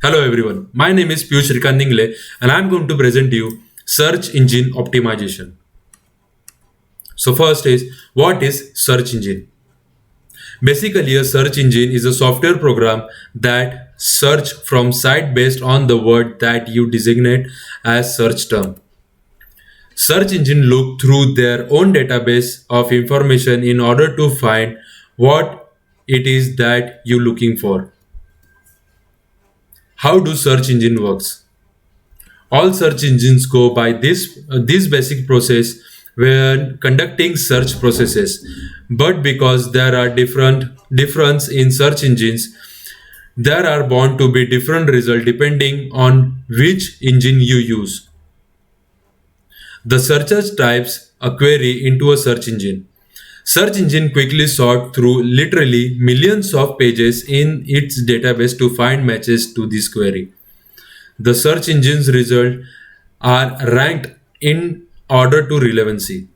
Hello everyone, my name is Piyush Rikandingle and I am going to present you search engine optimization. So first is what is search engine? Basically a search engine is a software program that search from site based on the word that you designate as search term. Search engine look through their own database of information in order to find what it is that you're looking for. How do search engine works? All search engines go by this basic process when conducting search processes. But because there are difference in search engines, there are bound to be different results depending on which engine you use. The searcher types a query into a search engine. Search engine quickly sort through literally millions of pages in its database to find matches to this query. The search engine's results are ranked in order to relevancy.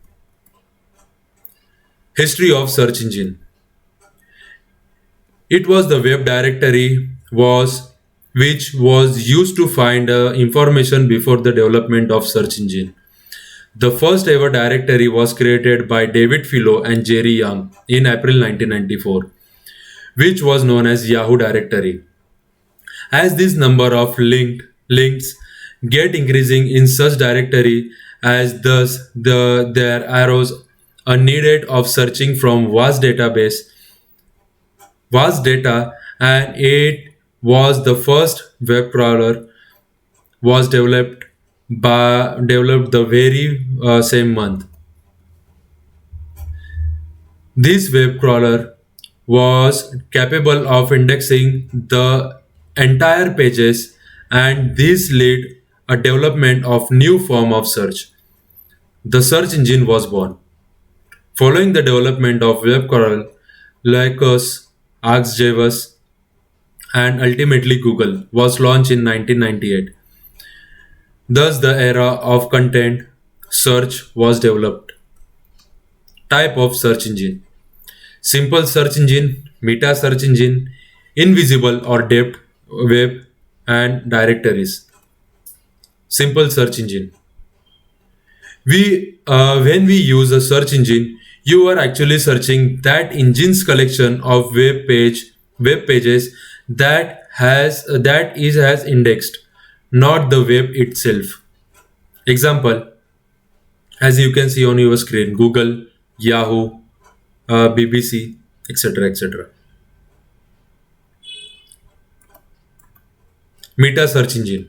History of search engine. It was the web directory was which was used to find information before the development of search engine. The first ever directory was created by David Filo and Jerry Yang in April 1994, which was known as Yahoo directory. As this number of links get increasing in such directory, as thus their arrows are needed of searching from vast data, and it was the first web crawler was developed the very same month. This web crawler was capable of indexing the entire pages, and this led a development of new form of search. The search engine was born. Following the development of web crawler like ArcGIS, and ultimately Google was launched in 1998. Thus the era of content search was developed. Type of search engine: simple search engine, meta search engine, invisible or depth web, and directories. Simple search engine. When we use a search engine, you are actually searching that engine's collection of web pages that is has indexed, not the web itself. Example, as you can see on your screen: Google, Yahoo, BBC, etc. etc. Meta search engine.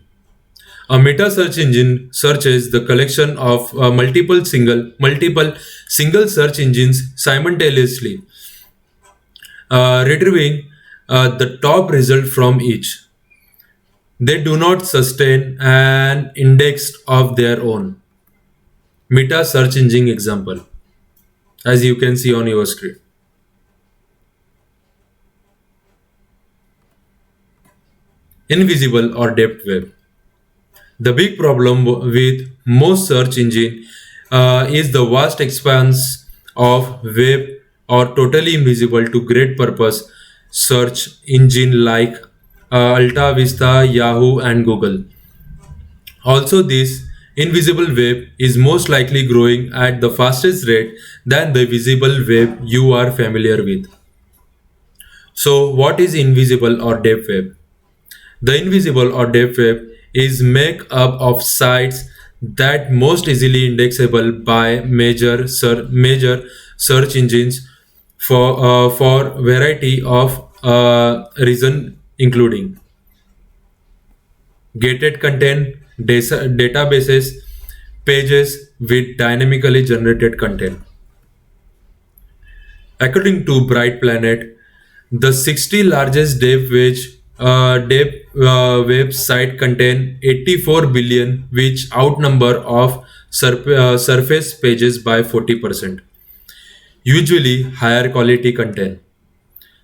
A meta search engine searches the collection of multiple single search engines simultaneously, retrieving the top result from each. They do not sustain an index of their own. Meta search engine example, as you can see on your screen: invisible or depth web. The big problem with most search engine is the vast expanse of web or totally invisible to great purpose search engine like Alta Vista, Yahoo, and Google. Also, this invisible web is most likely growing at the fastest rate than the visible web you are familiar with. So, what is invisible or deep web? The invisible or deep web is make up of sites that most easily indexable by major search engines for variety of reason, including gated content, databases, pages with dynamically generated content. According to Bright Planet, the 60 largest website contain 84 billion, which outnumber of surface pages by 40%. Usually higher quality content.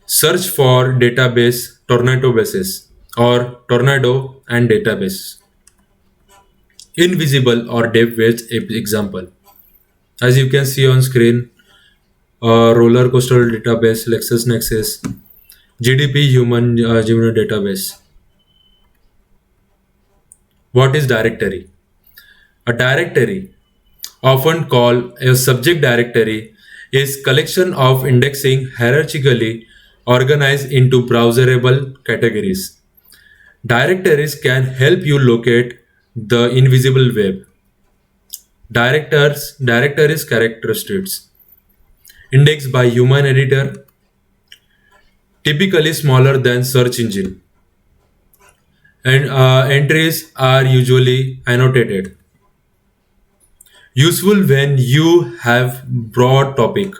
Search for database tornado bases or tornado and database. Invisible or deep web example. As you can see on screen, roller coaster database, LexisNexis, GDP human database. What is directory? A directory, often called a subject directory, is collection of indexing hierarchically organized into browserable categories. Directories can help you locate the invisible web. Directories characteristics. Indexed by human editor, typically smaller than search engine. And entries are usually annotated. Useful when you have broad topic.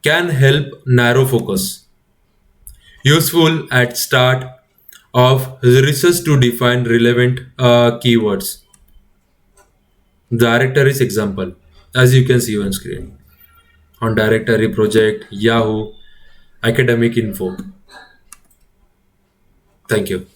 Can help narrow focus. Useful at start of research to define relevant keywords. Directories example, as you can see on screen. On directory project, Yahoo, academic info. Thank you.